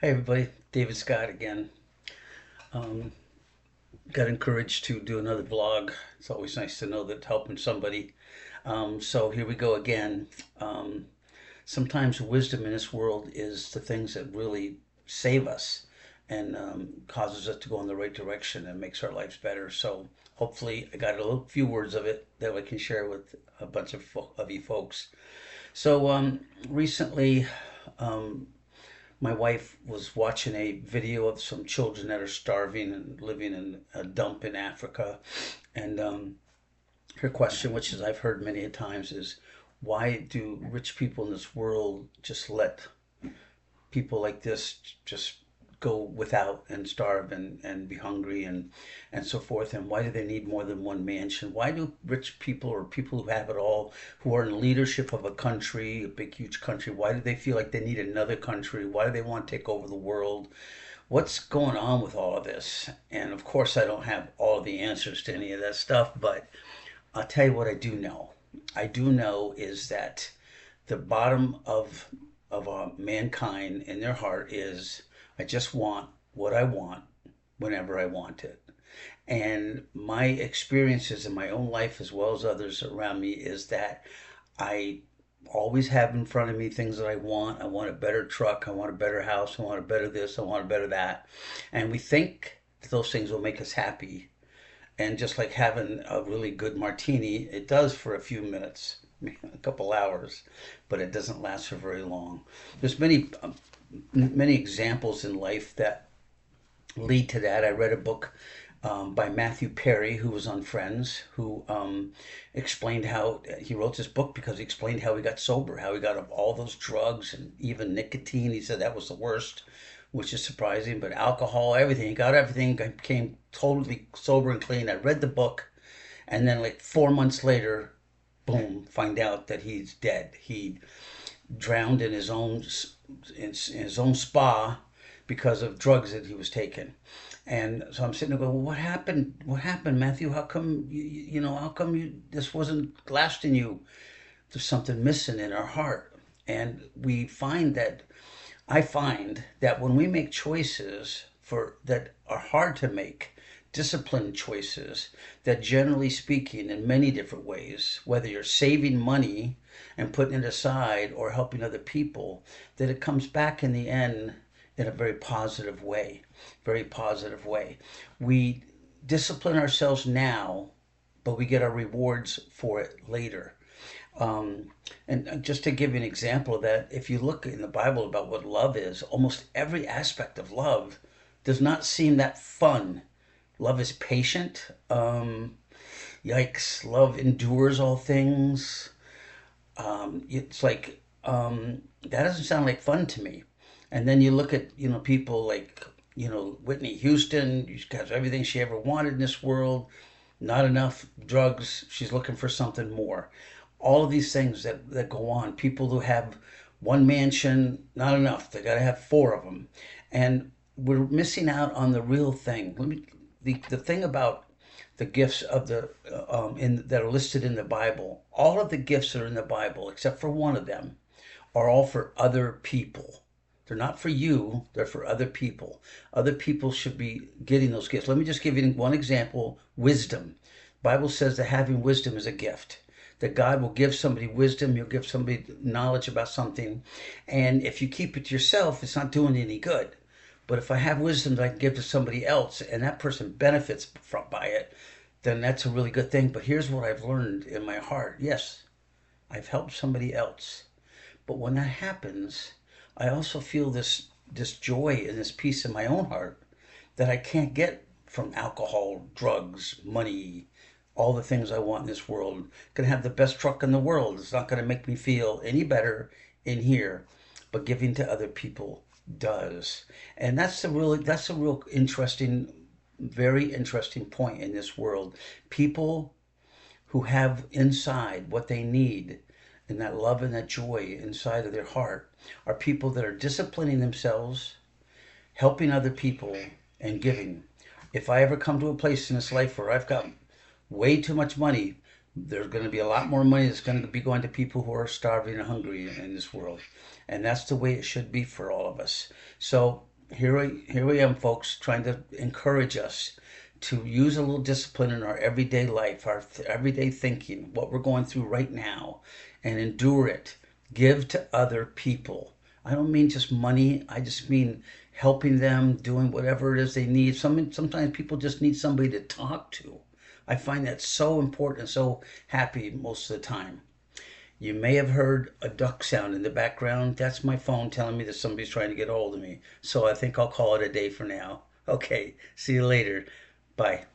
Hey everybody, David Scott again. Um, Got encouraged to do another vlog. It's always nice to know that helping somebody. So here we go again. Um, Sometimes wisdom in this world is the things that really save us and causes us to go in the right direction and makes our lives better. So hopefully I got a little few words of it that I can share with a bunch of you folks. So recently, um, my wife was watching a video of some children that are starving and living in a dump in Africa. And her question, which is I've heard many a times, is why do rich people in this world just let people like this just go without and starve and be hungry and so forth, and why do they need more than one mansion? Why do rich people or people who have it all, who are in leadership of a country, a big huge country, why do they feel like they need another country? Why do they want to take over the world? What's going on with all of this? And of course I don't have all of the answers to any of that stuff, but I'll tell you what I do know is that the bottom of mankind in their heart is, I just want what I want whenever I want it. And my experiences in my own life as well as others around me is that I always have in front of me things that I want. I want a better truck. I want a better house. I want a better this. I want a better that. And we think that those things will make us happy. And just like having a really good martini, it does for a few minutes, a couple hours, but it doesn't last for very long. There's many examples in life that lead to that. I read a book by Matthew Perry, who was on Friends, who explained how he wrote this book because he explained how he got sober, how he got off all those drugs and even nicotine. He said that was the worst, which is surprising, but alcohol, everything. He got everything, became totally sober and clean. I read the book, and then like 4 months later, boom, find out that he's dead. He drowned in his own spa because of drugs that he was taking. And so I'm sitting there going, well, what happened? What happened, Matthew? How come how come this wasn't lasting you? There's something missing in our heart. And I find that when we make choices for that are hard to make, disciplined choices, that generally speaking, in many different ways, whether you're saving money and putting it aside or helping other people, that it comes back in the end in a very positive way. Very positive way. We discipline ourselves now, but we get our rewards for it later. Um, and just to give you an example of that, if you look in the Bible about what love is, almost every aspect of love does not seem that fun. Love is patient. Yikes. Love endures all things. It's like, that doesn't sound like fun to me. And then you look at, people like, Whitney Houston. She has everything she ever wanted in this world. Not enough drugs. She's looking for something more. All of these things that go on. People who have one mansion, not enough. They got to have four of them. And we're missing out on the real thing. The thing about the gifts of that are listed in the Bible, all of the gifts that are in the Bible, except for one of them, are all for other people. They're not for you, they're for other people. Other people should be getting those gifts. Let me just give you one example. Wisdom. The Bible says that having wisdom is a gift. That God will give somebody wisdom, He'll give somebody knowledge about something. And if you keep it to yourself, it's not doing any good. But if I have wisdom that I can give to somebody else and that person benefits by it, then that's a really good thing. But here's what I've learned in my heart. Yes, I've helped somebody else. But when that happens, I also feel this joy and this peace in my own heart that I can't get from alcohol, drugs, money, all the things I want in this world. Can have the best truck in the world. It's not going to make me feel any better in here, but giving to other people does. And that's a real interesting, very interesting point in this world. People who have inside what they need and that love and that joy inside of their heart are people that are disciplining themselves, helping other people, and giving. If I ever come to a place in this life where I've got way too much money, there's going to be a lot more money that's going to be going to people who are starving and hungry in this world. And that's the way it should be for all of us. So here I am, folks, trying to encourage us to use a little discipline in our everyday life, our everyday thinking, what we're going through right now, and endure it. Give to other people. I don't mean just money. I just mean helping them, doing whatever it is they need. Sometimes people just need somebody to talk to. I find that so important, so happy most of the time. You may have heard a duck sound in the background. That's my phone telling me that somebody's trying to get a hold of me. So I think I'll call it a day for now. Okay, see you later. Bye.